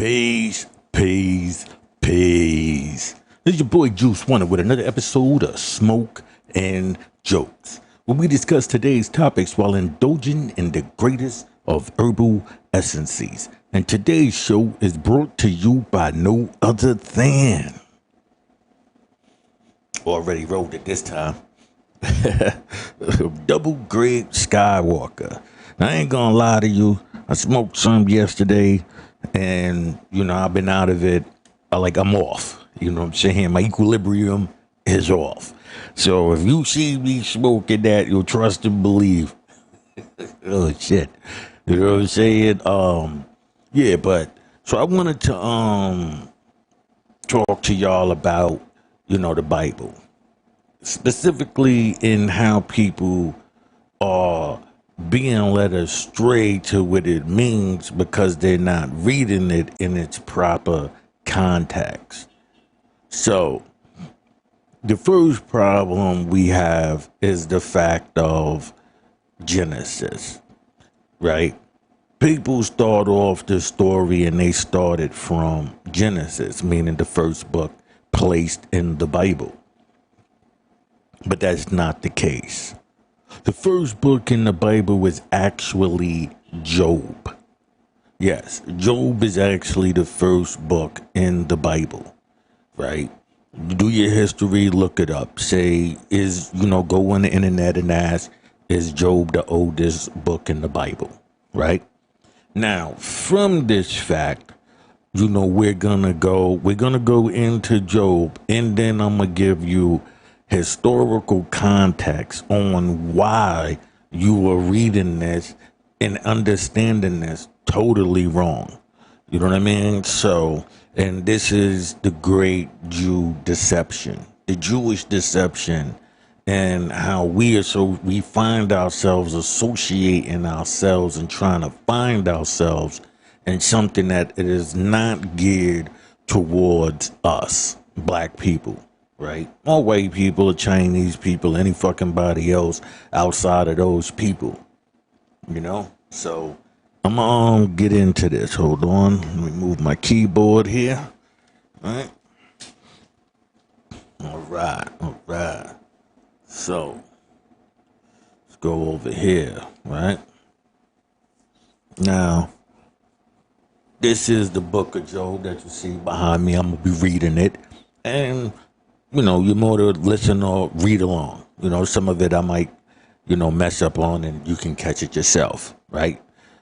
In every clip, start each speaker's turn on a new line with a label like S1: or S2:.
S1: Peace, peace, peace. This is your boy Juice Wonder with another episode of Smoke and Jokes, where we discuss today's topics while indulging in the greatest of herbal essences. And today's show is brought to you by no other than... Already rolled it this time. Double Grape Skywalker. Now, I ain't gonna lie to you. I smoked some yesterday, and I've been out of it. I'm off. You know what I'm saying? My equilibrium is off. So if you see me smoking that, you'll trust and believe. Oh shit. You know what I'm saying? Yeah, but so I wanted to talk to y'all about, the Bible. Specifically in how people are being led astray to what it means because they're not reading it in its proper context. So, the first problem we have is the fact of Genesis, right? People start off the story and they started from Genesis, meaning the first book placed in the Bible. But that's not the case. The first book in the Bible was actually Job. Yes, Job is actually the first book in the Bible, right? Do your history, look it up. Say, go on the internet and ask, is Job the oldest book in the Bible, right? Now, from this fact, we're gonna go into Job, and then I'm gonna give you historical context on why you are reading this and understanding this totally wrong. You know what I mean? So, and this is the great Jew deception, the Jewish deception, and how we find ourselves associating ourselves and trying to find ourselves in something that it is not geared towards us, black people. Right? Or white people, or Chinese people, any fucking body else outside of those people. So I'm gonna get into this. Hold on. Let me move my keyboard here. All right. So let's go over here, right? Now, this is the book of Job that you see behind me. I'm gonna be reading it. And you're more to listen or read along. Some of it I might, mess up on and you can catch it yourself, right?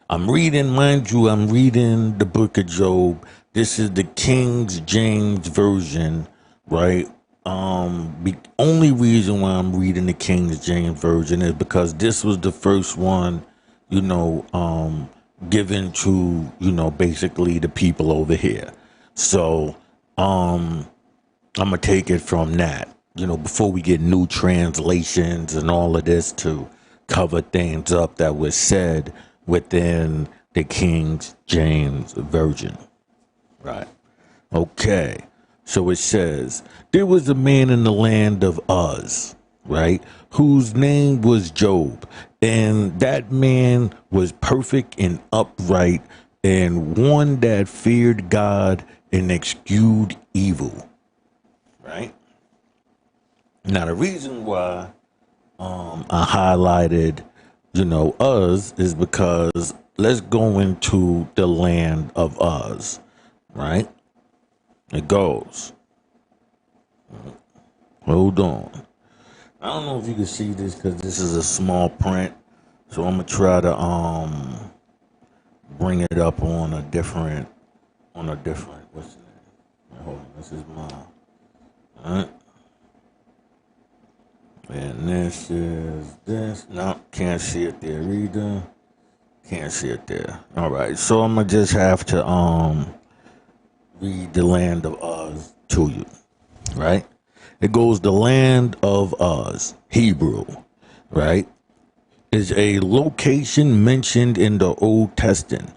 S1: I'm reading the book of Job. This is the King James Version, right? The only reason why I'm reading the King James Version is because this was the first one, given to, basically the people over here. So, I'm going to take it from that, before we get new translations and all of this to cover things up that was said within the King James Version. Right. Okay. So it says, there was a man in the land of Uz, right, whose name was Job. And that man was perfect and upright and one that feared God and eschewed evil. Right. Now, the reason why I highlighted, Uz is because let's go into the land of Uz. Right. It goes. Hold on. I don't know if you can see this because this is a small print. So I'm going to try to bring it up on a different, what's the name? Hold on. This is mine. Alright. And this is this. No, can't see it there either. Can't see it there. Alright, so I'm gonna just have to read the land of Uz to you. Right? It goes, the land of Uz, Hebrew, right, is a location mentioned in the Old Testament,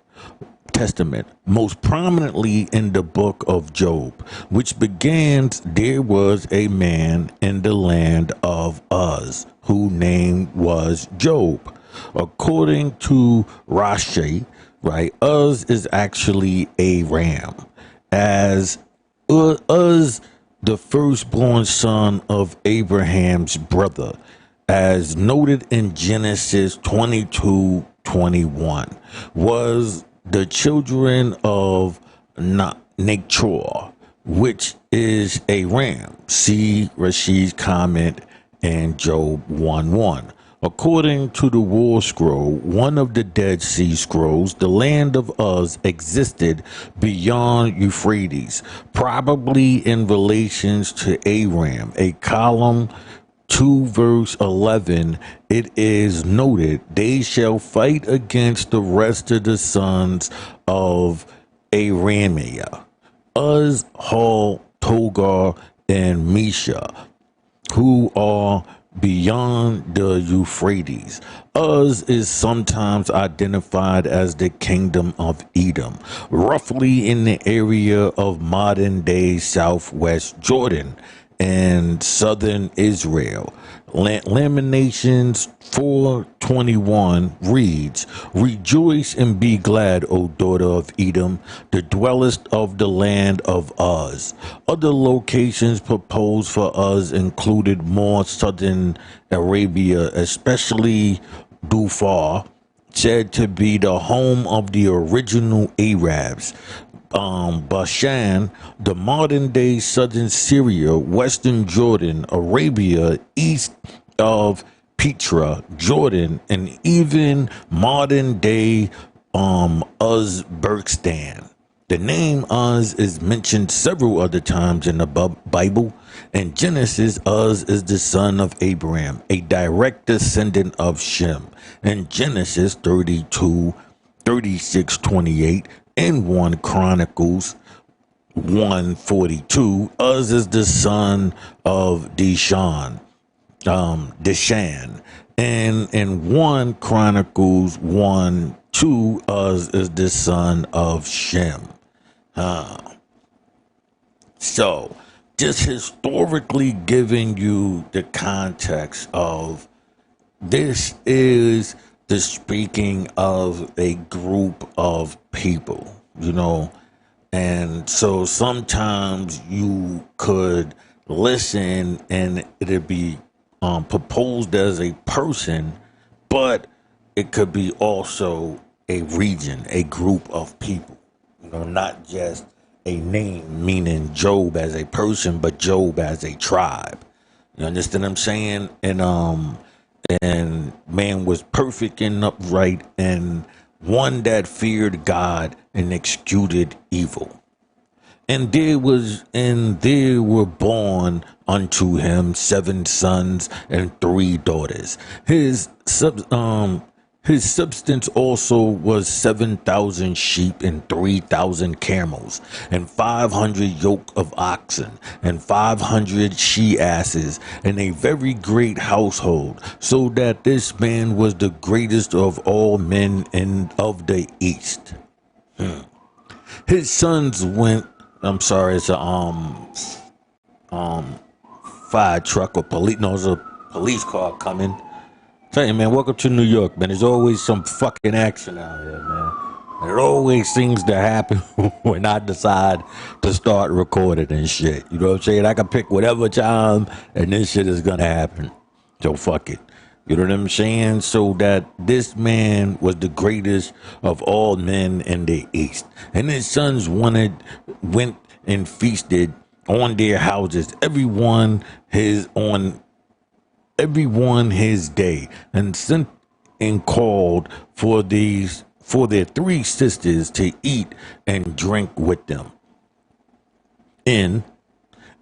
S1: most prominently in the book of Job, which begins, there was a man in the land of Uz, whose name was Job. According to Rashi, right? Uz is actually a ram, as Uz, the firstborn son of Abraham's brother, as noted in Genesis 22:21, was the children of Nachor, which is a ram. See Rashid's comment in Job 1:1. According to the War Scroll, one of the Dead Sea Scrolls, the land of Uz existed beyond Euphrates, probably in relations to Aram. A column 2 verse 11, it is noted, they shall fight against the rest of the sons of Aramea, Uz, Hul, Togar, and Mesha, who are beyond the Euphrates. Uz is sometimes identified as the kingdom of Edom, roughly in the area of modern-day southwest Jordan and southern Israel. Lamentations 4:21 reads, "Rejoice and be glad, O daughter of Edom, the dwellest of the land of Uz." Other locations proposed for Uz included more southern Arabia, especially Dhofar, said to be the home of the original Arabs. Bashan, the modern-day southern Syria, western Jordan, Arabia, east of Petra, Jordan, and even modern-day Uzbekistan. The name Uz is mentioned several other times in the Bible. In Genesis, Uz is the son of Abraham, a direct descendant of Shem. In Genesis 32:36-28, in 1 Chronicles 1:42, Uz is the son of Dishan. And in 1 Chronicles 1:2, Uz is the son of Shem. So, just historically giving you the context of this is the speaking of a group of people, and so sometimes you could listen and it'd be proposed as a person, but it could be also a region, a group of people, not just a name meaning Job as a person, but Job as a tribe. You understand what I'm saying? And man was perfect and upright, and one that feared God and executed evil. And there were born unto him 7 sons and 3 daughters. His substance also was 7,000 sheep and 3,000 camels, and 500 yoke of oxen, and 500 she-asses, and a very great household, so that this man was the greatest of all men of the East. His sons went. I'm sorry, it's a fire truck or police. No, it's a police car coming. Tell you, man, welcome to New York, man. There's always some fucking action out here, man. And it always seems to happen when I decide to start recording and shit. You know what I'm saying? I can pick whatever time and this shit is gonna happen. So fuck it. You know what I'm saying? So that this man was the greatest of all men in the East. And his sons went and feasted on their houses, everyone his day, and sent and called for their 3 sisters to eat and drink with them. And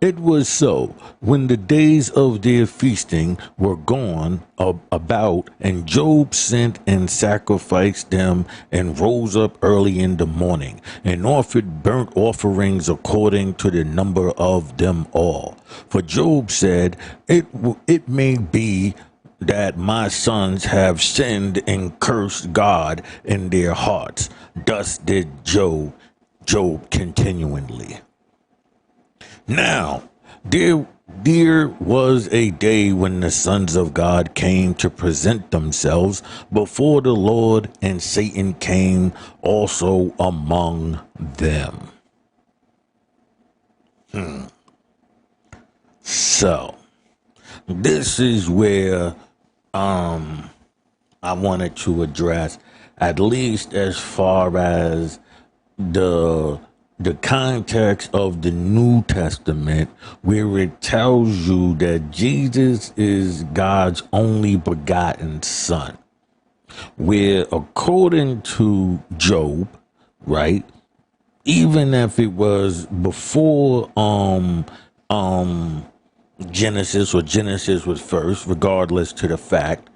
S1: it was so, when the days of their feasting were gone about, and Job sent and sacrificed them, and rose up early in the morning, and offered burnt offerings according to the number of them all. For Job said, it may be that my sons have sinned and cursed God in their hearts. Thus did Job continually. Now, there There was a day when the sons of God came to present themselves before the Lord, and Satan came also among them. So, this is where I wanted to address, at least as far as the context of the New Testament, where it tells you that Jesus is God's only begotten son, where according to Job, right, even if it was before Genesis, or Genesis was first, regardless to the fact,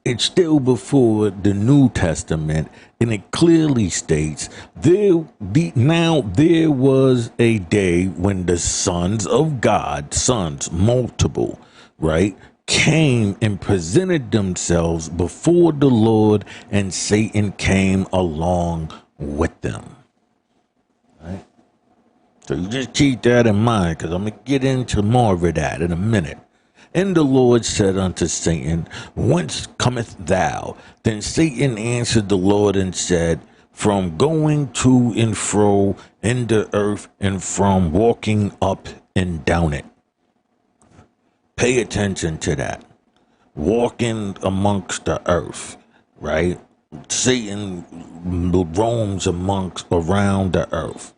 S1: it's still before the New Testament, and it clearly states there was a day when the sons of God, sons multiple, right, came and presented themselves before the Lord, and Satan came along with them. Right? So you just keep that in mind, because I'm going to get into more of that in a minute. And the Lord said unto Satan, Whence cometh thou? Then Satan answered the Lord and said, From going to and fro in the earth, and from walking up and down it. Pay attention to that. Walking amongst the earth, right? Satan roams around the earth,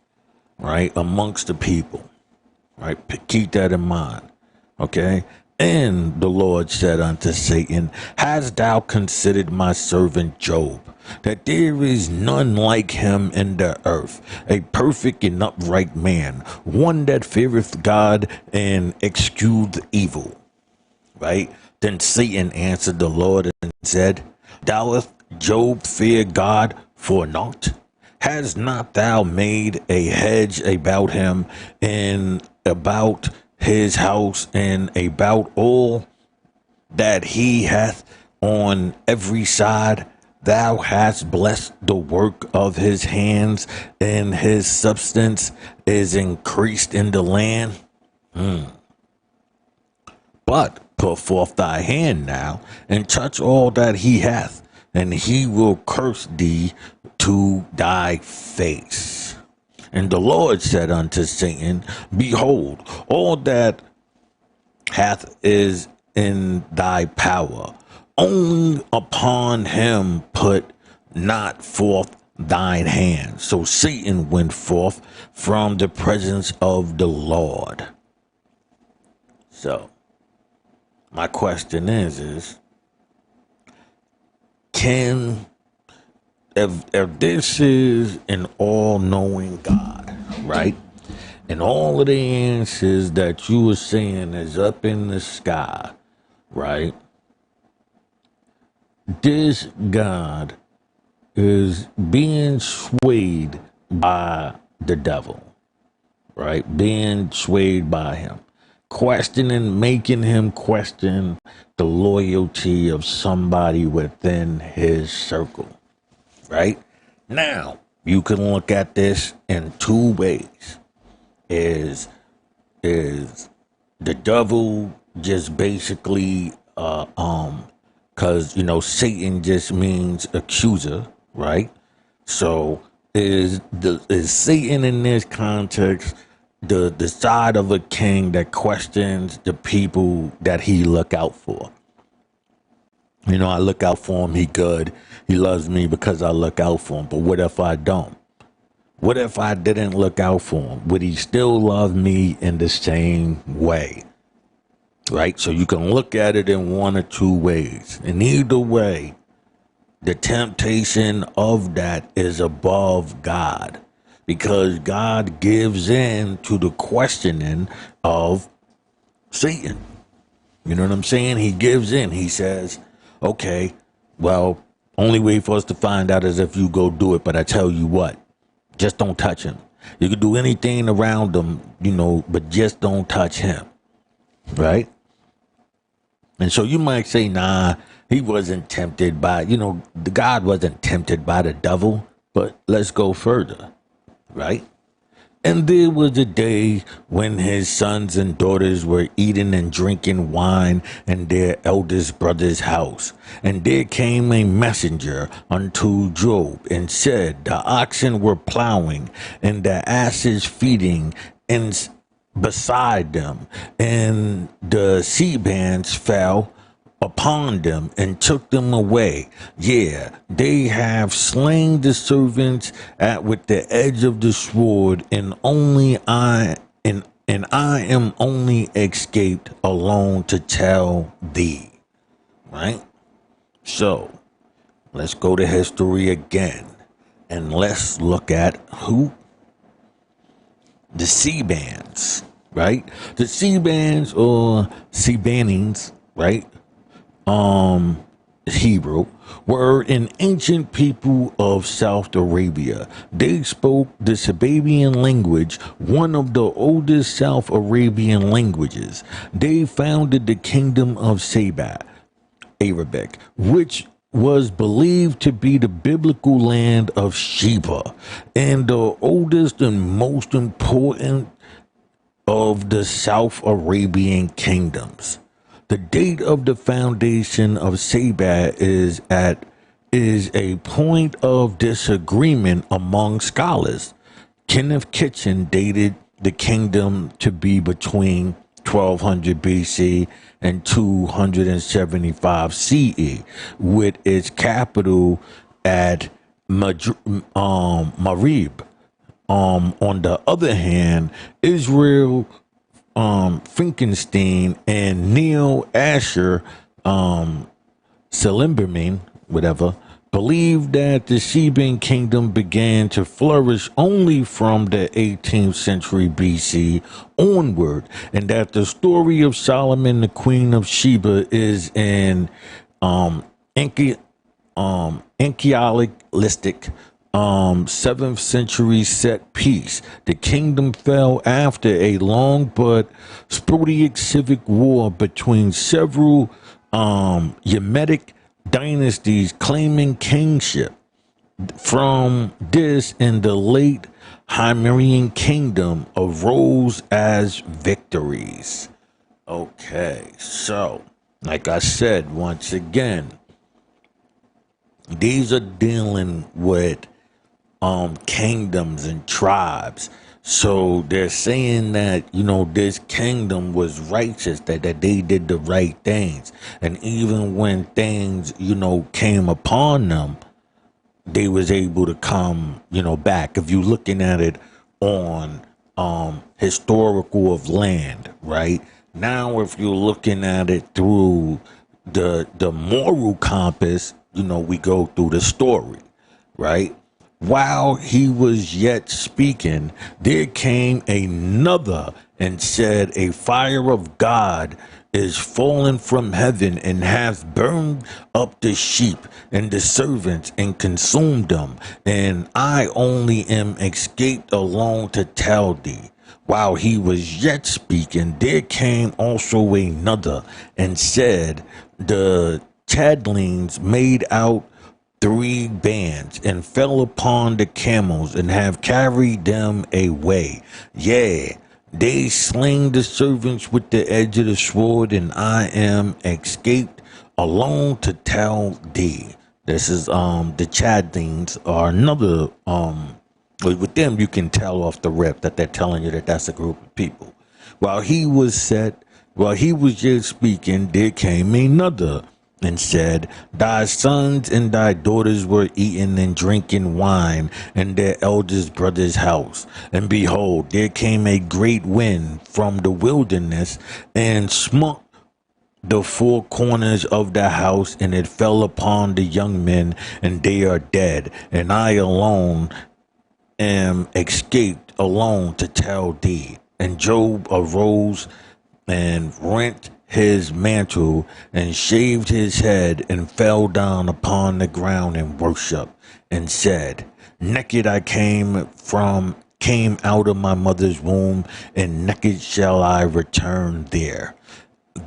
S1: right? Amongst the people, right? Keep that in mind, okay? And the Lord said unto Satan, Hast thou considered my servant Job, that there is none like him in the earth, a perfect and upright man, one that feareth God and escheweth evil? Right? Then Satan answered the Lord and said, Doth Job fear God for naught? Has not thou made a hedge about him, and about his house, and about all that he hath on every side? Thou hast blessed the work of his hands, and his substance is increased in the land. But put forth thy hand now, and touch all that he hath, and he will curse thee to thy face. And the Lord said unto Satan, Behold, all that hath is in thy power. Only upon him put not forth thine hand. So Satan went forth from the presence of the Lord. So, my question is if this is an all-knowing God, right? And all of the answers that you were saying is up in the sky, right? This God is being swayed by the devil, right? Being swayed by him. Making him question the loyalty of somebody within his circle, right? Now, you can look at this in two ways. Is the devil just basically, because, Satan just means accuser, right? So is Satan in this context the side of a king that questions the people that he look out for? I look out for him, he good. He loves me because I look out for him. But what if I don't? What if I didn't look out for him? Would he still love me in the same way? Right? So you can look at it in one or two ways. And either way, the temptation of that is above God. Because God gives in to the questioning of Satan. You know what I'm saying? He gives in. He says, okay, well, only way for us to find out is if you go do it. But I tell you what, just don't touch him. You can do anything around him, but just don't touch him. Right? And so you might say, nah, he wasn't tempted by, the God wasn't tempted by the devil. But let's go further. Right? And there was a day when his sons and daughters were eating and drinking wine in their eldest brother's house. And there came a messenger unto Job and said, the oxen were plowing and the asses feeding and beside them, and the sea bands fell upon them and took them away. Yeah, they have slain the servants with the edge of the sword, and I am only escaped alone to tell thee. Right? So let's go to history again, and let's look at who? The sea bands, right? The sea bands, or sea bannings, right? Hebrew, were an ancient people of South Arabia. They spoke the Sabaean language, one of the oldest South Arabian languages. They founded the kingdom of Sheba, Arabic, which was believed to be the biblical land of Sheba, and the oldest and most important of the South Arabian kingdoms. The date of the foundation of Sheba is a point of disagreement among scholars. Kenneth Kitchen dated the kingdom to be between 1200 BC and 275 CE, with its capital at Marib. On the other hand, Israel Finkelstein and Neil Asher Selimberman, whatever, believed that the Sheban kingdom began to flourish only from the 18th century BC onward, and that the story of Solomon, the queen of Sheba, is an archaeologistic 7th century set piece. The kingdom fell after a long but sporadic civic war between several Yemitic dynasties claiming kingship. From this and the late Hymerian kingdom arose as victories. Okay, so like I said, once again, these are dealing with kingdoms and tribes. So they're saying that, this kingdom was righteous, that they did the right things. And even when things, came upon them, they was able to come, back. If you're looking at it on historical of land, right? Now, if you're looking at it through the moral compass, we go through the story, right? While he was yet speaking, there came another and said, a fire of God is fallen from heaven and hath burned up the sheep and the servants and consumed them. And I only am escaped alone to tell thee. While he was yet speaking, there came also another and said, the Chadlings made out 3 bands and fell upon the camels and have carried them away. Yea, they slain the servants with the edge of the sword, and I am escaped alone to tell thee. This is the Chadlings are another with them you can tell off the rip that they're telling you that that's a group of people. While he was yet speaking, there came another and said, thy sons and thy daughters were eating and drinking wine in their eldest brother's house. And behold, there came a great wind from the wilderness and smote the 4 corners of the house, and it fell upon the young men, and they are dead. And I alone am escaped alone to tell thee. And Job arose and rent his mantle and shaved his head and fell down upon the ground and worshiped and said, naked I came out of my mother's womb, and naked shall I return there.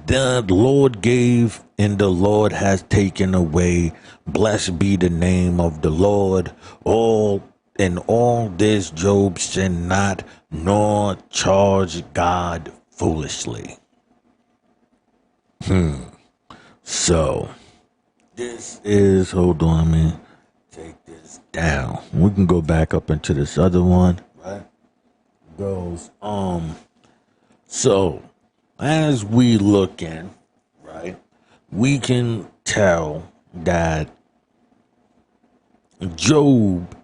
S1: The Lord gave and the Lord has taken away. Blessed be the name of the Lord. All in all this Job sinned not, nor charged God foolishly. So this is, hold on, let me take this down. We can go back up into this other one, right? Goes, so as we look in, right, we can tell that Job,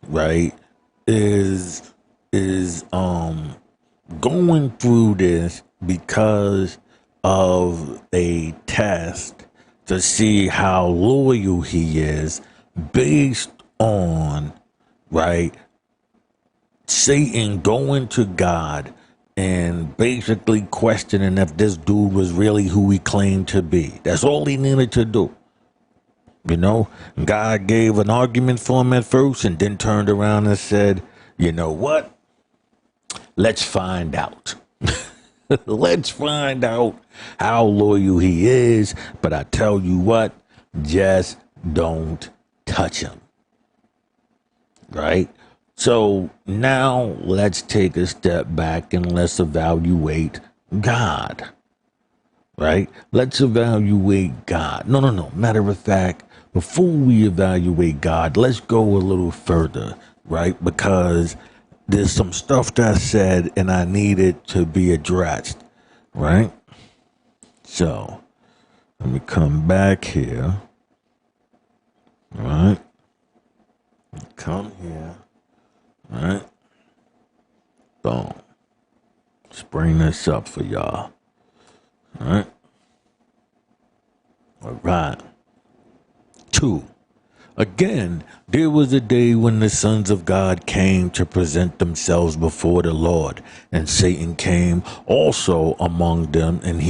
S1: right, is going through this because of a test to see how loyal he is based on, right, Satan going to God and basically questioning if this dude was really who he claimed to be. That's all he needed to do. You know, God gave an argument for him at first and then turned around and said, you know what? Let's find out. Let's find out how loyal he is. But I tell you what, just don't touch him. Right? So now let's take a step back and let's evaluate God. Right? Let's evaluate God. No. Matter of fact, before we evaluate God, let's go a little further, right? Because there's some stuff that I said and I need it to be addressed, right? So let me come back here, all right? Come here, all right? Boom. Let's bring this up for y'all, all right? All right. 2. Again, there was a day when the sons of God came to present themselves before the Lord, and Satan came also among them, and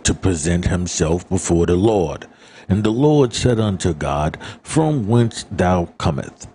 S1: to present himself before the Lord. And the Lord said unto God, From whence thou cometh?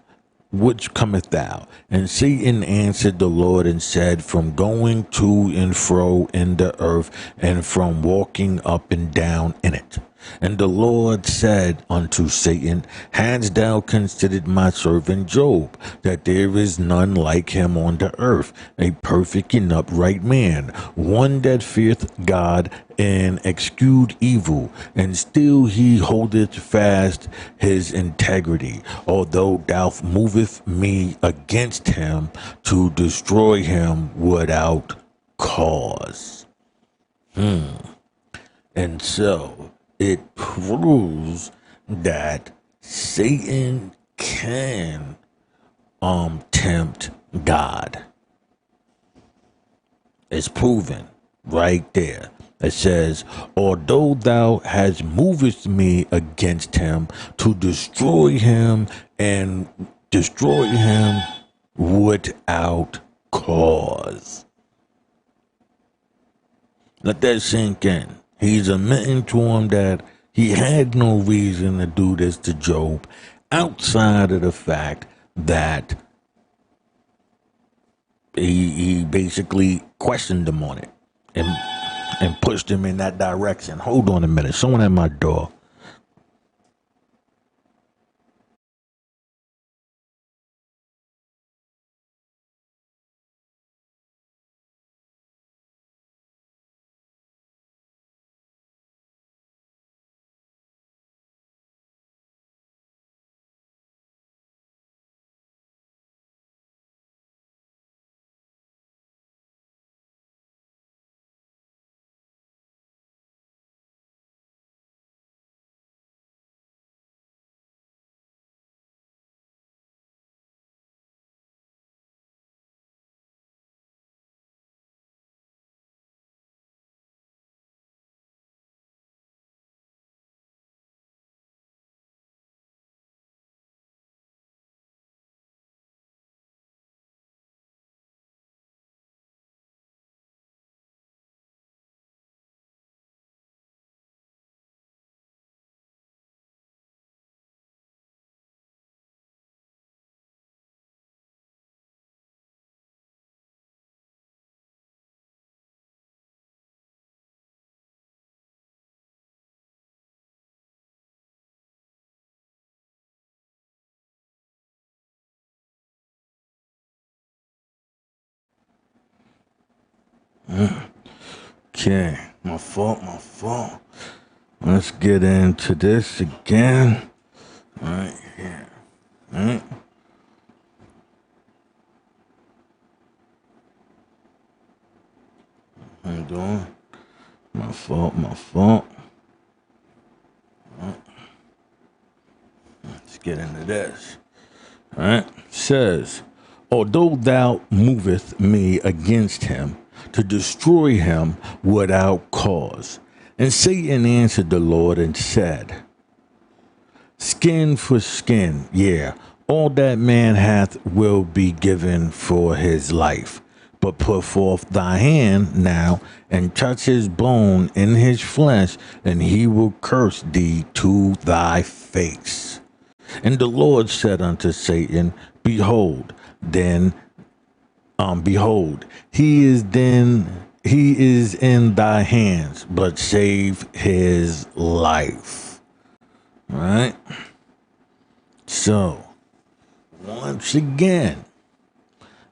S1: Which cometh thou? And Satan answered the Lord and said, From going to and fro in the earth, and from walking up and down in it. And the Lord said unto Satan, Hadst thou considered my servant Job, that there is none like him on the earth, a perfect and upright man, one that feareth God and eschewed evil, and still he holdeth fast his integrity, although thou movest me against him to destroy him without cause. And so it proves that Satan can tempt God. It's proven right there. It says, although thou hast moved me against him to destroy him and destroy him without cause. Let that sink in. He's admitting to him that he had no reason to do this to Job outside of the fact that he basically questioned him on it and pushed him in that direction. Hold on a minute. Someone at my door. Okay, my fault. Let's get into this again. Right here. Right. Hold on. My fault. Right. Let's get into this. All right. Says, although thou movest me against him to destroy him without cause. And Satan answered the Lord and said, skin for skin, yeah, all that man hath will be given for his life. But put forth thy hand now and touch his bone in his flesh, and he will curse thee to thy face. And the Lord said unto Satan, behold, he is in thy hands, but save his life. All right. So, once again,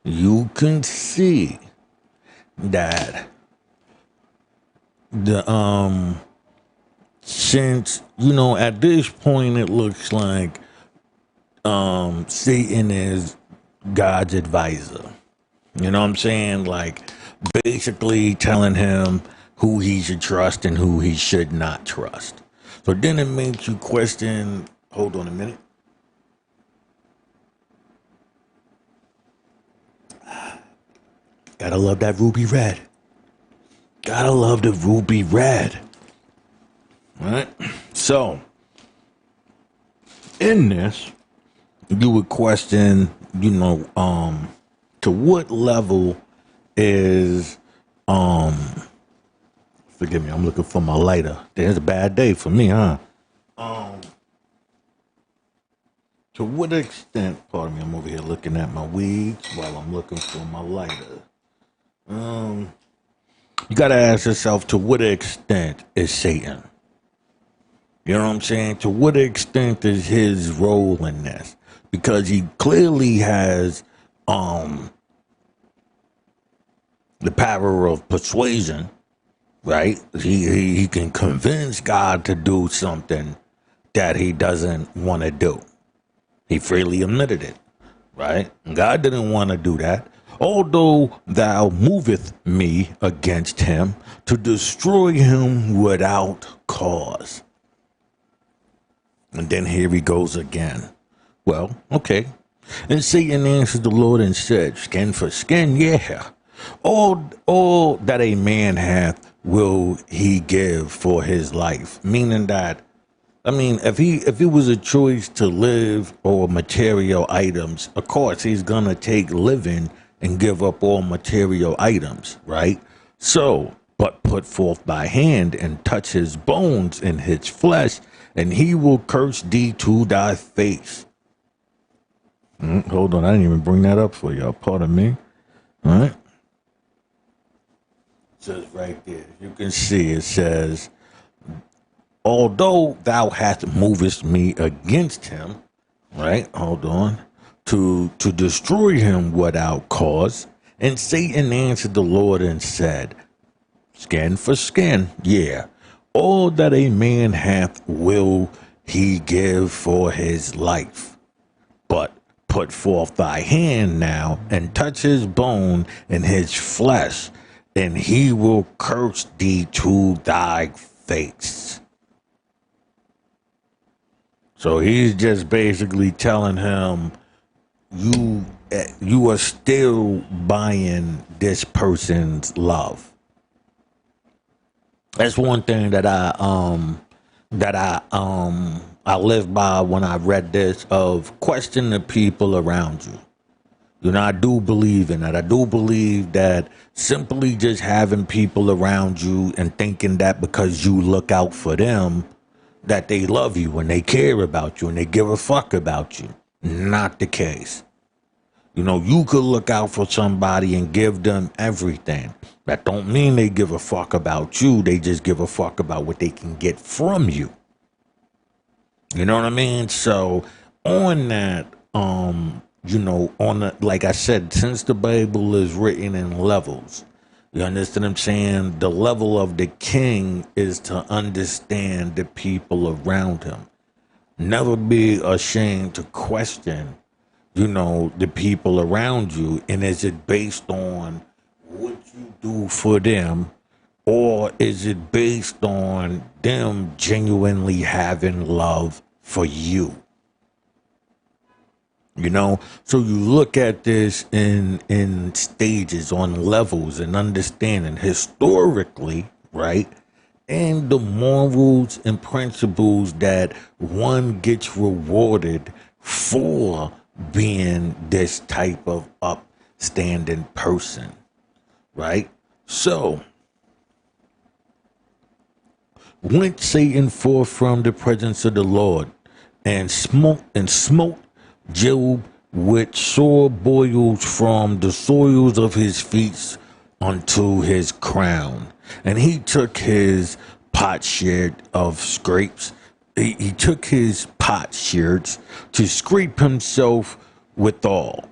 S1: you can see that the since at this point it looks like Satan is God's advisor. You know what I'm saying? Like basically telling him who he should trust and who he should not trust. So then it makes you question, hold on a minute. Gotta love that ruby red. Gotta love the ruby red. All right? So, in this, you would question, to what level is, forgive me, I'm looking for my lighter. It's a bad day for me, huh? To what extent, pardon me, I'm over here looking at my weeds while I'm looking for my lighter. You gotta ask yourself, to what extent is Satan? You know what I'm saying? To what extent is his role in this? Because he clearly has the power of persuasion, right? He can convince God to do something that he doesn't want to do. He freely admitted it, right? God didn't want to do that. Although thou movest me against him to destroy him without cause. And then here he goes again. Well, okay. And Satan answered the Lord and said, skin for skin, yeah. All that a man hath will he give for his life. Meaning that, if it was a choice to live or material items, of course he's gonna take living and give up all material items, right? So, but put forth thy hand and touch his bones in his flesh, and he will curse thee to thy face. Hold on, I didn't even bring that up for y'all. Pardon me. All right. It says right there, you can see it says, although thou hast movest me against him, right? Hold on. To destroy him without cause. And Satan answered the Lord and said, skin for skin, yeah. All that a man hath will he give for his life. But put forth thy hand now and touch his bone and his flesh, and he will curse thee to thy face. So he's just basically telling him, you are still buying this person's love. That's one thing that I live by when I read this, of question the people around you. I do believe in that. I do believe that simply just having people around you and thinking that because you look out for them, that they love you and they care about you and they give a fuck about you. Not the case. You could look out for somebody and give them everything. That don't mean they give a fuck about you. They just give a fuck about what they can get from you. You know what I mean? So on that, like I said, since the Bible is written in levels, You understand what I'm saying? The level of the king is to understand the people around him. Never be ashamed to question, the people around you. And is it based on what you do for them? Or is it based on them genuinely having love for you? So you look at this in stages, on levels, and understanding historically, right? And the morals and principles that one gets rewarded for being this type of upstanding person, right? So went Satan forth from the presence of the Lord and smote Job with sore boils from the soils of his feet unto his crown. And he took his potsherd of scrapes. He took his potsherds to scrape himself withal.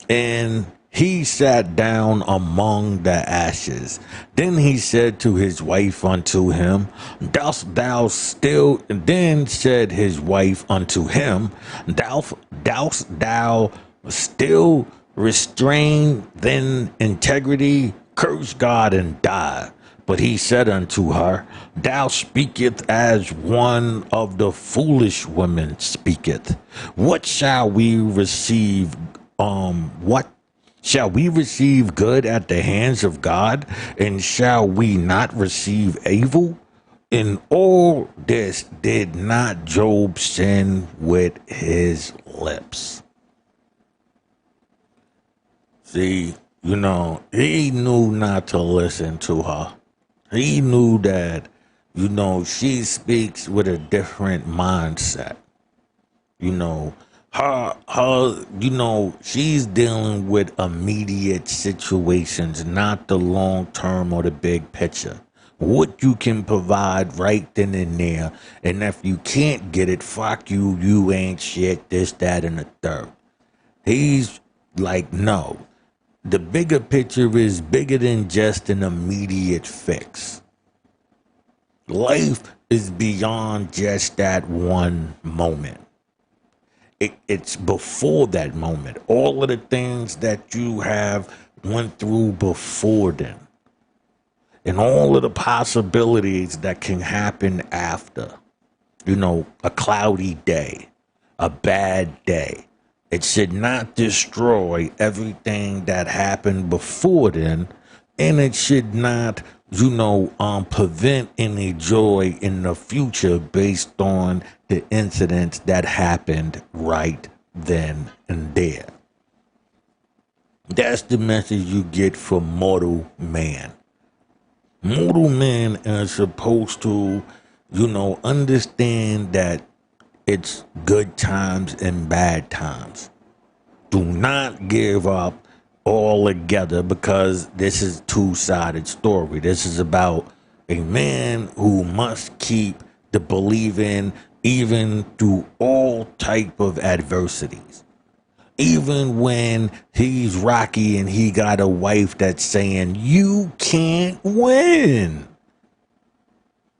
S1: And he sat down among the ashes. Then he said to his wife unto him, Dost thou still? Then said his wife unto him, Dost thou still restrain then integrity? Curse God and die. But he said unto her, Thou speakest as one of the foolish women speaketh. What shall we receive? What shall we receive good at the hands of God, and shall we not receive evil? In all this did not Job sin with his lips. See, he knew not to listen to her. He knew that, she speaks with a different mindset. She's dealing with immediate situations, not the long term or the big picture. What you can provide right then and there. And if you can't get it, fuck you, you ain't shit, this, that, and the third. He's like, no. The bigger picture is bigger than just an immediate fix. Life is beyond just that one moment. It's before that moment. All of the things that you have went through before then. And all of the possibilities that can happen after. A cloudy day, a bad day. It should not destroy everything that happened before then, and it should not, prevent any joy in the future based on the incidents that happened right then and there. That's the message you get from mortal man. Mortal man is supposed to, understand that it's good times and bad times. Do not give up altogether, because this is a two-sided story. This is about a man who must keep the believing even through all type of adversities. Even when he's rocky and he got a wife that's saying, you can't win.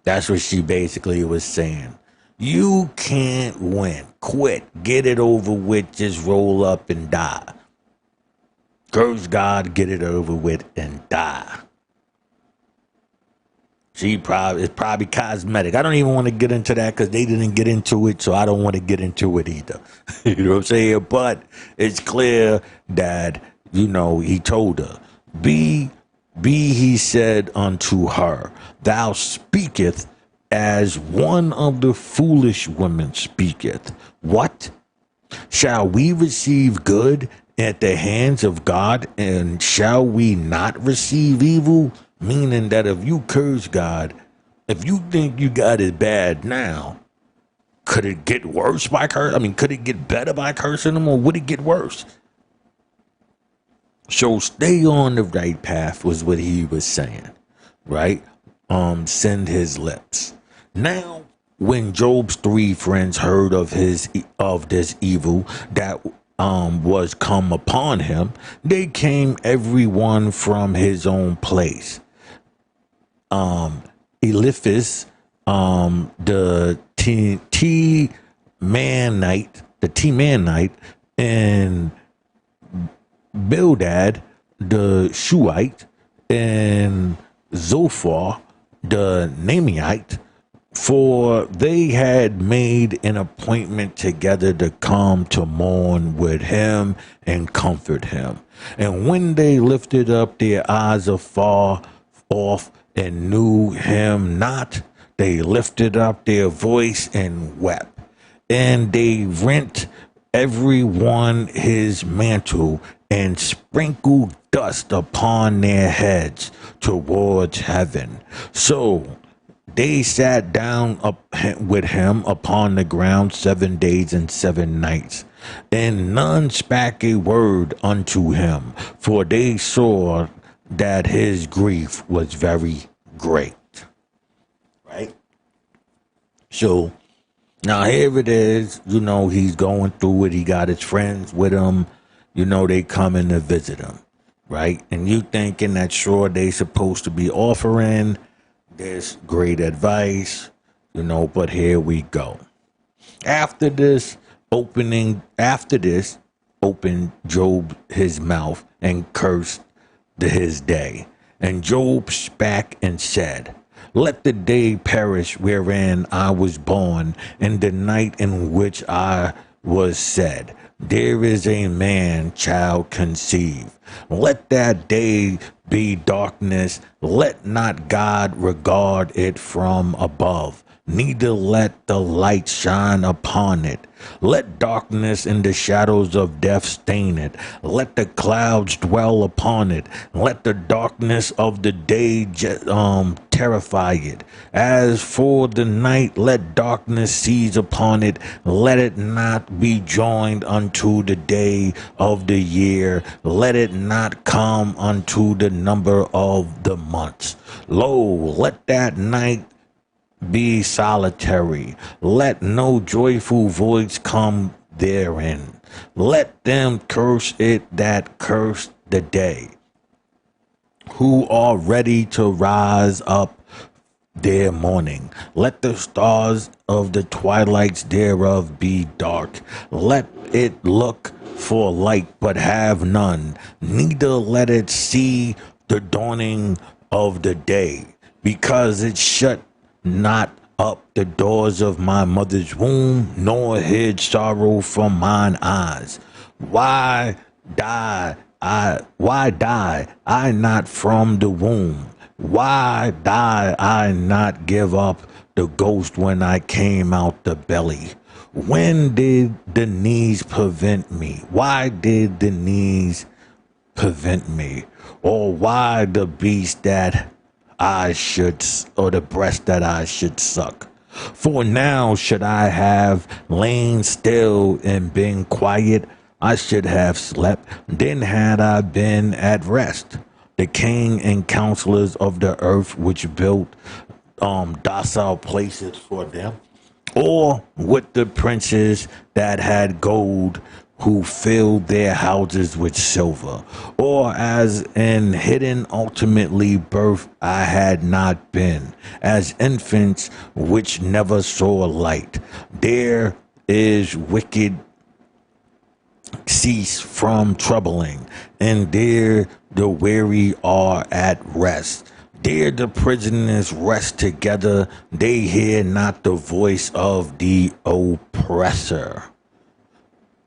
S1: That's what she basically was saying. You can't win. Quit. Get it over with. Just roll up and die. Curse God, get it over with, and die. It's probably cosmetic. I don't even want to get into that because they didn't get into it, so I don't want to get into it either. You know what I'm saying? But it's clear that, he told her, Be he said unto her, Thou speakest as one of the foolish women speaketh. What? Shall we receive good at the hands of God, and shall we not receive evil? Meaning that if you curse God, if you think you got it bad now, could it get worse by could it get better by cursing him, or would it get worse? So stay on the right path was what he was saying, right? Send his lips. Now, when Job's three friends heard of this evil that was come upon him, they came everyone from his own place. Eliphaz, the Temanite, and Bildad, the Shuhite, and Zophar, the Naamite, for they had made an appointment together to come to mourn with him and comfort him. And when they lifted up their eyes afar off and knew him not, they lifted up their voice and wept. And they rent every one his mantle and sprinkled dust upon their heads towards heaven. So they sat down up with him upon the ground 7 days and 7 nights, and none spake a word unto him, for they saw that his grief was very great. Right? So now here it is, he's going through it. He got his friends with him, they coming to visit him, right? And you thinking that sure they supposed to be offering this great advice, but here we go. After this, opened Job his mouth and cursed his day. And Job spake and said, let the day perish wherein I was born, and the night in which I was said, there is a man child conceived. Let that day be darkness, let not God regard it from above, neither let the light shine upon it. Let darkness and the shadows of death stain it. Let the clouds dwell upon it. Let the darkness of the day terrify it. As for the night, let darkness seize upon it. Let it not be joined unto the day of the year. Let it not come unto the number of the months. Lo, let that night be solitary. Let no joyful voice come therein. Let them curse it that curse the day, who are ready to rise up their morning. Let the stars of the twilights thereof be dark. Let it look for light, but have none. Neither let it see the dawning of the day, because it shut not up the doors of my mother's womb, nor hid sorrow from mine eyes. Why die I not from the womb? Why die I not give up the ghost when I came out the belly? When did the knees prevent me? Why did the knees prevent me? Or why the beast that I should, or the breast that I should suck? For now should I have lain still and been quiet, I should have slept, then had I been at rest. The king and counselors of the earth which built docile places for them, or with the princes that had gold, who filled their houses with silver, or as in hidden ultimately birth I had not been, as infants which never saw light. There is wicked cease from troubling, and there the weary are at rest. There the prisoners rest together, they hear not the voice of the oppressor.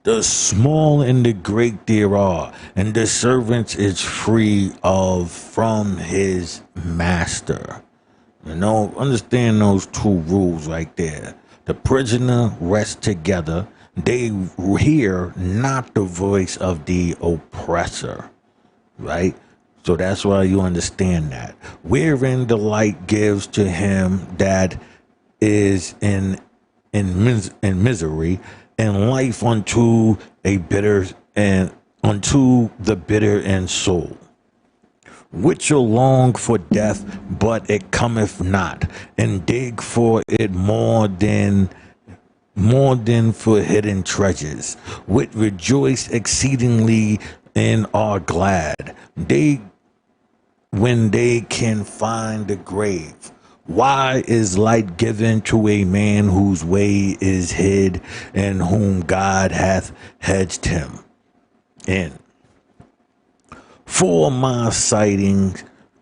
S1: The small and the great there are, and the servant is free from his master. Understand those two rules right there. The prisoner rests together, they hear not the voice of the oppressor, right? So that's why you understand that. Wherein the light gives to him that is in misery, and life unto the bitter in soul, which shall long for death, but it cometh not, and dig for it more than more than for hidden treasures, which rejoice exceedingly and are glad. When they can find the grave. Why is light given to a man whose way is hid and whom God hath hedged him in? For my sighing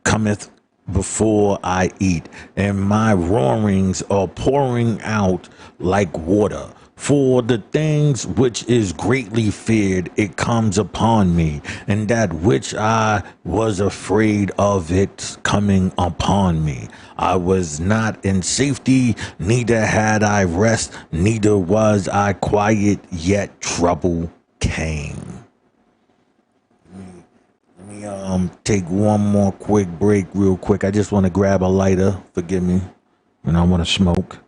S1: cometh before I eat, and my roarings are pouring out like water. For the things which is greatly feared, it comes upon me, and that which I was afraid of it coming upon me. I was not in safety, neither had I rest, neither was I quiet, yet trouble came. Let me take one more quick break real quick. I just want to grab a lighter, forgive me, and I want to smoke.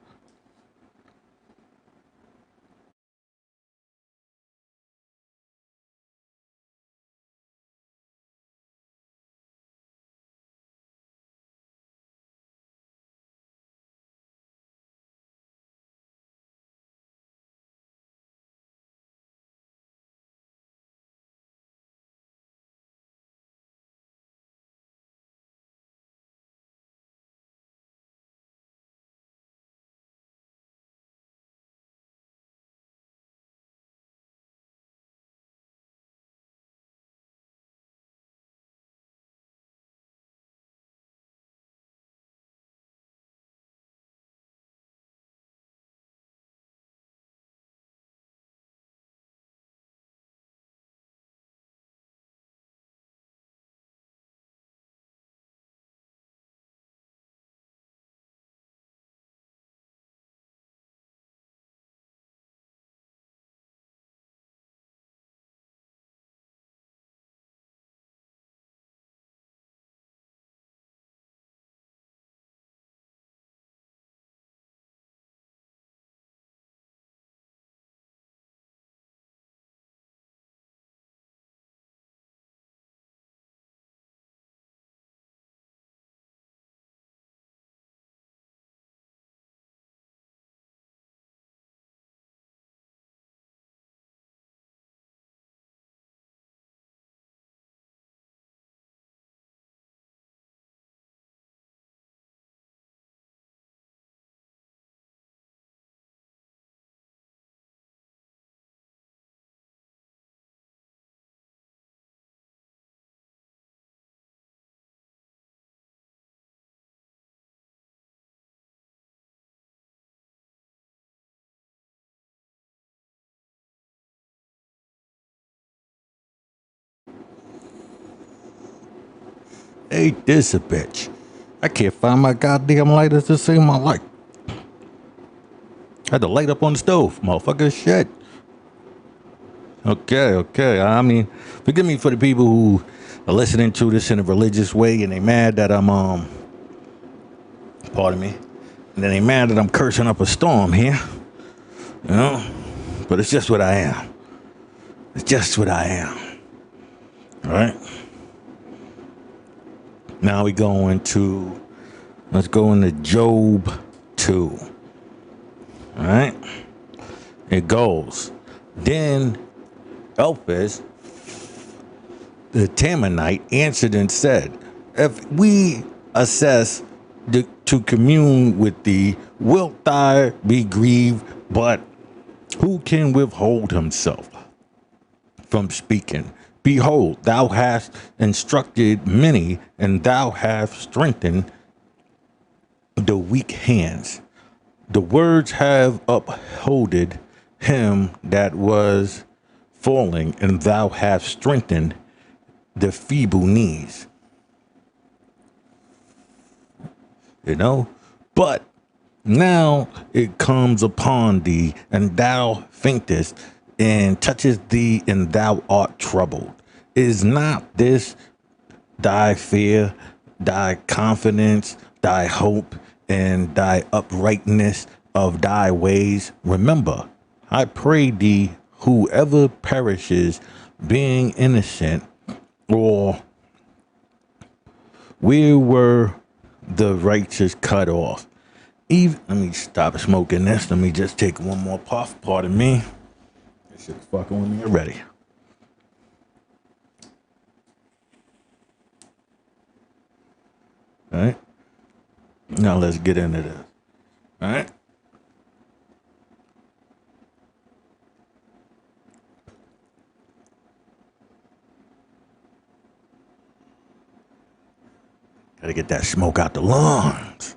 S1: Ain't this a bitch? I can't find my goddamn lighter to save my life. I had to light up on the stove, motherfucker. Shit. Okay. I mean, forgive me for the people who are listening to this in a religious way and they mad that I'm pardon me. And then they mad that I'm cursing up a storm here. You know? But it's just what I am. It's just what I am. Alright? Now let's go into Job 2. Alright? It goes. Then Eliphaz, the Temanite, answered and said, if we assess to commune with thee, wilt thou be grieved? But who can withhold himself from speaking? Behold, thou hast instructed many, and thou hast strengthened the weak hands. The words have upholded him that was falling, and thou hast strengthened the feeble knees. You know, but now it comes upon thee, and thou faintest, and toucheth thee, and thou art troubled. Is not this thy fear, thy confidence, thy hope, and thy uprightness of thy ways? Remember, I pray thee, whoever perishes being innocent, or where were the righteous cut off? Even, let me stop smoking this. Let me just take one more puff. Pardon me. This shit's fucking with me already. All right. Now let's get into this. All right. Gotta get that smoke out the lungs.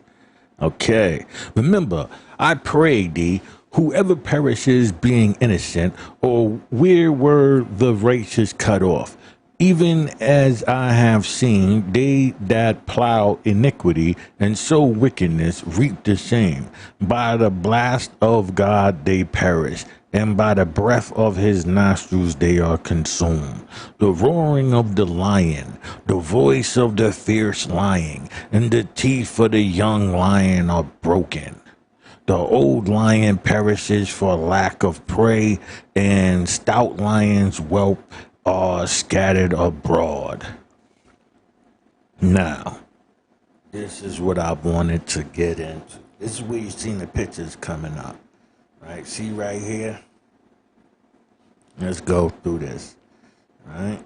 S1: Okay. Remember, I pray thee, whoever perishes being innocent, or where were the righteous cut off? Even as I have seen, they that plow iniquity and sow wickedness reap the same. By the blast of God they perish, and by the breath of his nostrils they are consumed. The roaring of the lion, the voice of the fierce lion, and the teeth of the young lion are broken. The old lion perishes for lack of prey, and stout lions whelp are scattered abroad. Now, this is what I wanted to get into. This is where you've seen the pictures coming up. Right? See right here? Let's go through this. Right?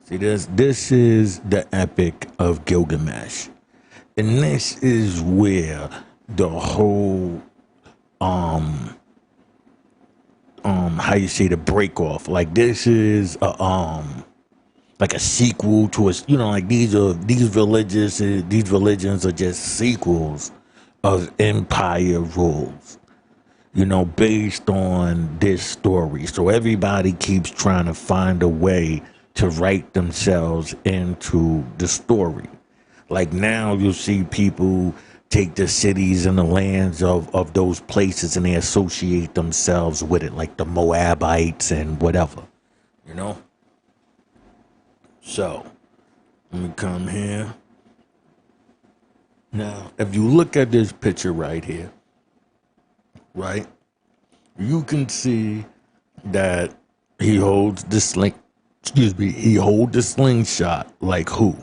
S1: See this? This is the Epic of Gilgamesh. And this is where the whole how you say, the break off, like this is like a sequel to a, like these religions are just sequels of empire rules, based on this story. So everybody keeps trying to find a way to write themselves into the story. Like now you'll see people take the cities and the lands of those places and they associate themselves with it, like the Moabites and whatever, So, let me come here. Now, if you look at this picture right here, right, you can see that he holds the slingshot like who?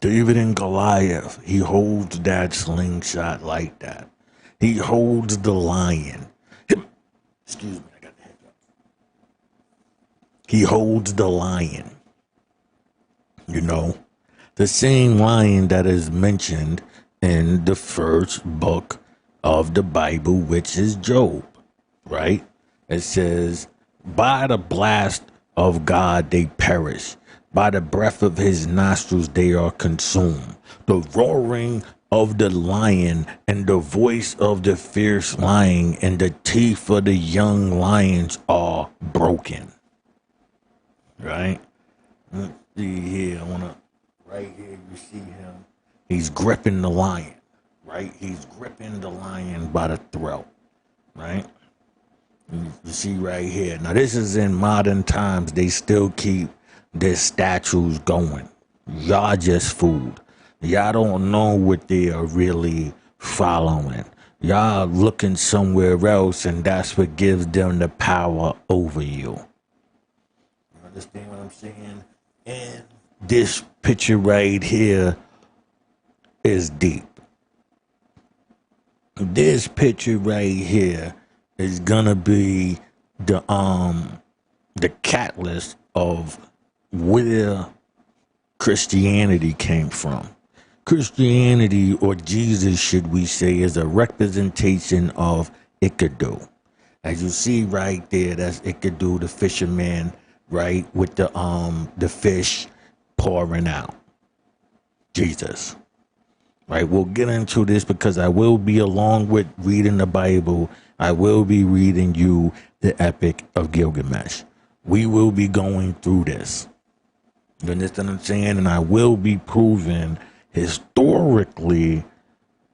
S1: David and Goliath. He holds that slingshot like that. He holds the lion. Excuse me, I got the hiccup. He holds the lion. The same lion that is mentioned in the first book of the Bible, which is Job, right? It says, by the blast of God they perish. By the breath of his nostrils they are consumed. The roaring of the lion and the voice of the fierce lion and the teeth of the young lions are broken. Right? Let's see here. Right here you see him. He's gripping the lion. Right? He's gripping the lion by the throat. Right? You see right here. Now this is in modern times. They still keep their statues going. Y'all just fooled. Y'all don't know what they are really following. Y'all looking somewhere else, and that's what gives them the power over you. You understand what I'm saying? And this picture right here is deep. This picture right here is gonna be the catalyst of where Christianity came from. Christianity, or Jesus, should we say, is a representation of Enkidu. As you see right there, that's Enkidu, the fisherman, right, with the fish pouring out. Jesus. Right, we'll get into this because I will be, along with reading the Bible, I will be reading you the Epic of Gilgamesh. We will be going through this. You understand what I'm saying? And I will be proving historically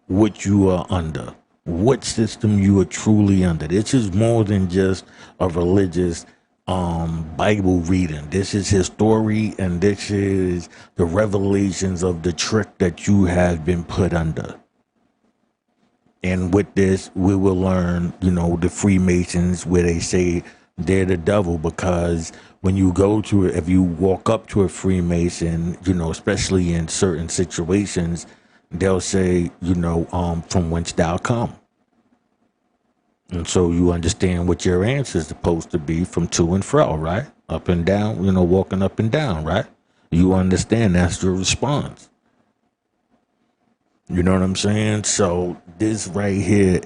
S1: what you are under, what system you are truly under. This is more than just a religious Bible reading. This is history, and this is the revelations of the trick that you have been put under. And with this, we will learn, the Freemasons, where they say they're the devil, because when you go to it, if you walk up to a Freemason, especially in certain situations, they'll say, from whence thou come. And so you understand what your answer is supposed to be from to and fro, right? Up and down, walking up and down, right? You understand that's your response. You know what I'm saying? So this right here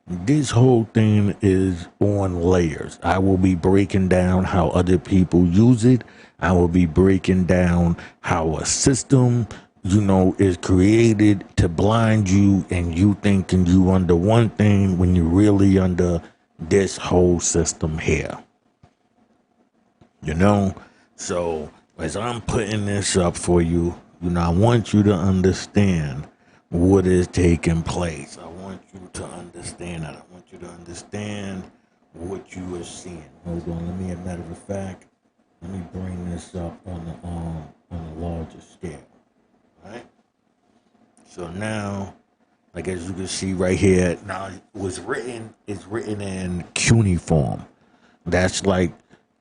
S1: this whole thing is on layers. I will be breaking down how other people use it. I will be breaking down how a system, is created to blind you and you thinking you under one thing when you're really under this whole system here. So as I'm putting this up for you, I want you to understand what is taking place. I want you to understand that. I want you to understand what you are seeing. Hold on, let me, as a matter of fact, let me bring this up on a larger scale. All right? So now, like as you can see right here, now it's written in cuneiform. That's like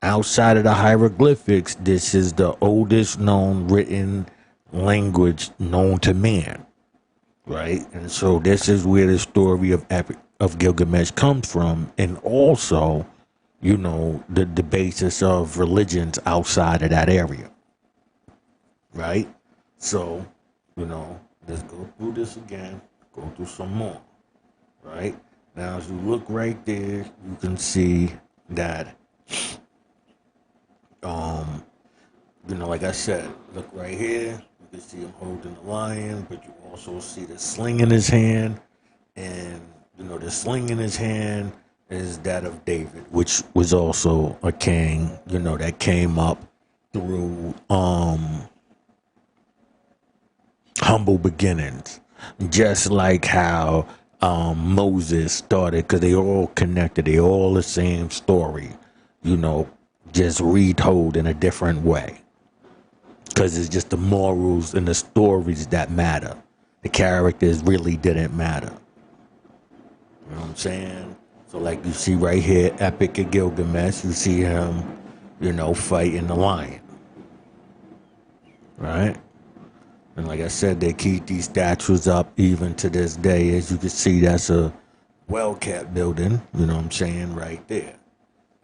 S1: outside of the hieroglyphics, this is the oldest known written language known to man. Right? And so this is where the story of Epic of Gilgamesh comes from, and also, the basis of religions outside of that area. Right? So, let's go through this again, go through some more. Right? Now, as you look right there, you can see that, like I said, look right here. You can see him holding the lion, but you also see the sling in his hand. And, the sling in his hand is that of David, which was also a king, that came up through humble beginnings. Just like how Moses started, because they all connected. They all the same story, just retold in a different way. Because it's just the morals and the stories that matter. The characters really didn't matter. You know what I'm saying? So like you see right here, Epic of Gilgamesh, you see him, fighting the lion. Right? And like I said, they keep these statues up even to this day. As you can see, that's a well-kept building, right there.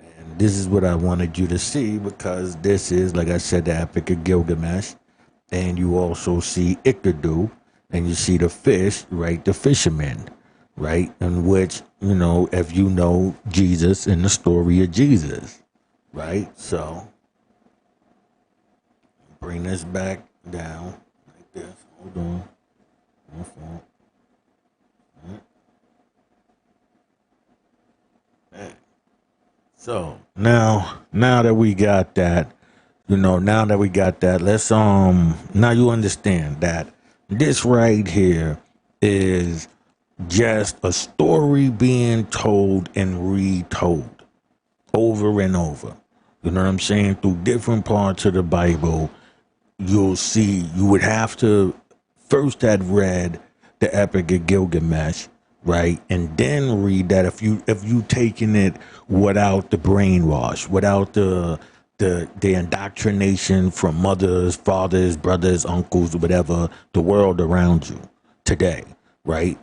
S1: And this is what I wanted you to see, because this is, like I said, the Epic of Gilgamesh. And you also see Ikadu, and you see the fish, right, the fisherman, right, in which, if you know Jesus and the story of Jesus, right? So, bring this back down like this. Hold on. My fault. Right. So now that we got that, let's now you understand that this right here is just a story being told and retold over and over. You know what I'm saying? Through different parts of the Bible, you would have to first had read the Epic of Gilgamesh, right? And then read that if you taking it without the brainwash, without the indoctrination from mothers, fathers, brothers, uncles, whatever, the world around you today, right?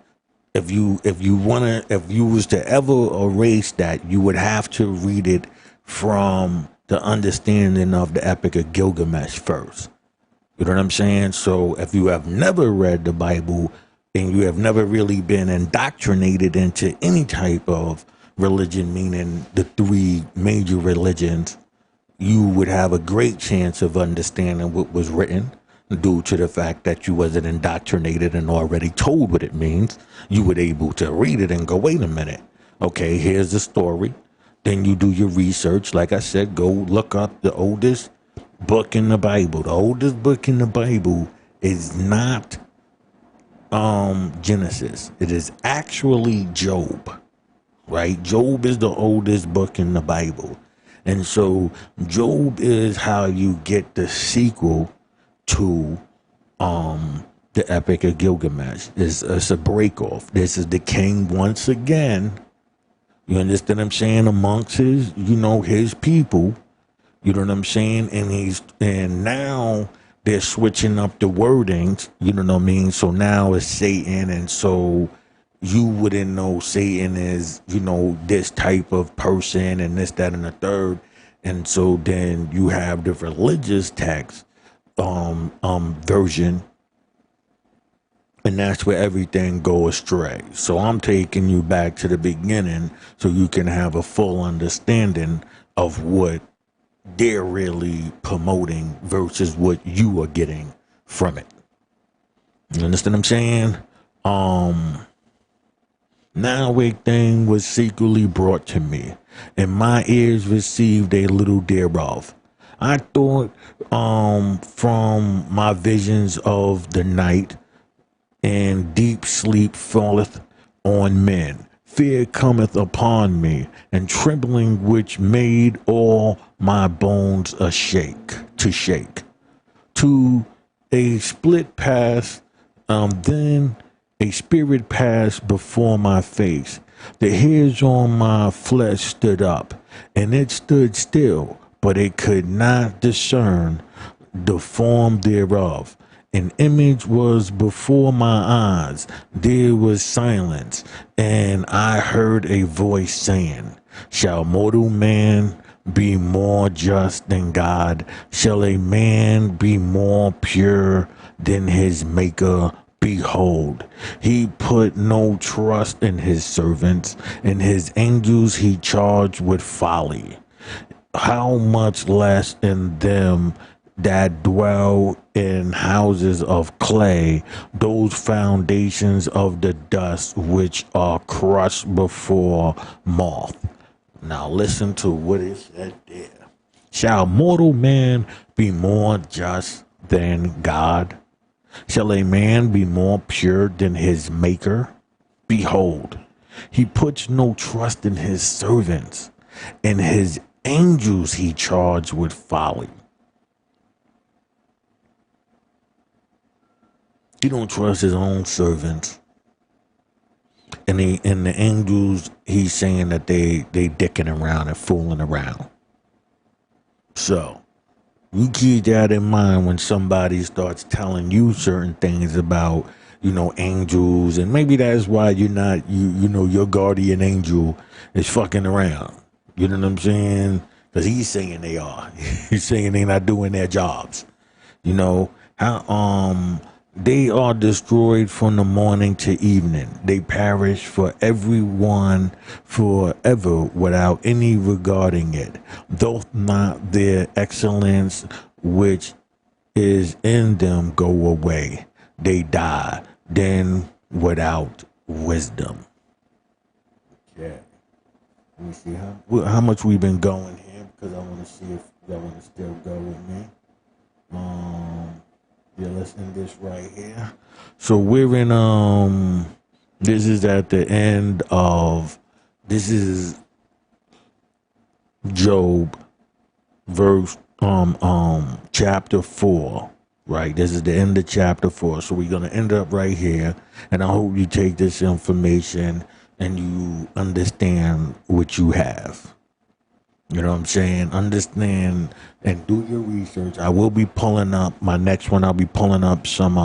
S1: If you was to ever erase that, you would have to read it from the understanding of the Epic of Gilgamesh first. You know what I'm saying? So if you have never read the Bible and you have never really been indoctrinated into any type of religion, meaning the three major religions, you would have a great chance of understanding what was written due to the fact that you wasn't indoctrinated and already told what it means. You were able to read it and go, wait a minute. Okay, here's the story. Then you do your research. Like I said, go look up the oldest book in the Bible. The oldest book in the Bible is not Genesis. It is actually Job, right? Job is the oldest book in the Bible. And so Job is how you get the sequel to the Epic of Gilgamesh. It's a break off. This is the king once again. You understand what I'm saying? Amongst his, his people. You know what I'm saying? And now they're switching up the wordings, you know what I mean? So now it's Satan, and so you wouldn't know Satan is, this type of person and this, that, and the third. And so then you have the religious text version, and that's where everything goes astray. So I'm taking you back to the beginning so you can have a full understanding of what they're really promoting versus what you are getting from it. You understand what I'm saying? Now a thing was secretly brought to me, and my ears received a little thereof. I thought from my visions of the night, and deep sleep falleth on men. Fear cometh upon me, and trembling which made all my bones to shake. To a split pass, then a spirit passed before my face. The hairs on my flesh stood up, and it stood still, but it could not discern the form thereof. An image was before my eyes. There was silence, and I heard a voice saying, shall mortal man be more just than God? Shall a man be more pure than his maker? Behold, he put no trust in his servants, and his angels he charged with folly. How much less in them that dwell in houses of clay, those foundations of the dust which are crushed before moth. Now listen to what it said there. Shall mortal man be more just than God? Shall a man be more pure than his maker? Behold, he puts no trust in his servants, and his angels he charged with folly. He don't trust his own servants. And the angels, he's saying that they dicking around and fooling around. So you keep that in mind when somebody starts telling you certain things about, angels, and maybe that's why you're not, your guardian angel is fucking around. You know what I'm saying? Because he's saying they are. He's saying they're not doing their jobs. They are destroyed from the morning to evening. They perish for everyone forever without any regarding it. Doth not their excellence which is in them go away? They die then without wisdom. Okay. Let me see how much we've been going here, because I want to see if y'all want to still go with me. Yeah, let's end this right here. So we're in this is at the end of, this is Job verse chapter 4, right? This is the end of chapter 4. So we're gonna end up right here, and I hope you take this information and you understand what you have. You know what I'm saying? Understand and do your research. I will be pulling up my next one. I'll be pulling up some,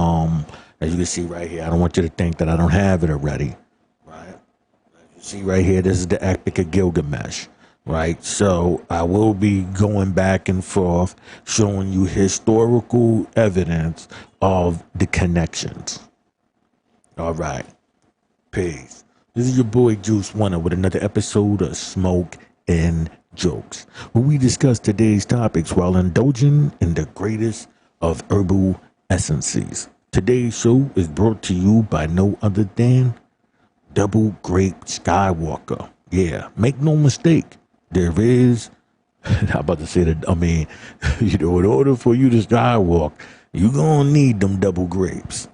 S1: as you can see right here. I don't want you to think that I don't have it already, right? As you see right here, this is the Epic of Gilgamesh, right? So I will be going back and forth, showing you historical evidence of the connections. All right. Peace. This is your boy Juice Winner with another episode of Smoke and Jokes, where we discuss today's topics while indulging in the greatest of herbal essences. Today's show is brought to you by no other than Double Grape Skywalker. Yeah, make no mistake, there is, I'm about to say that, in order for you to skywalk, you're gonna need them double grapes.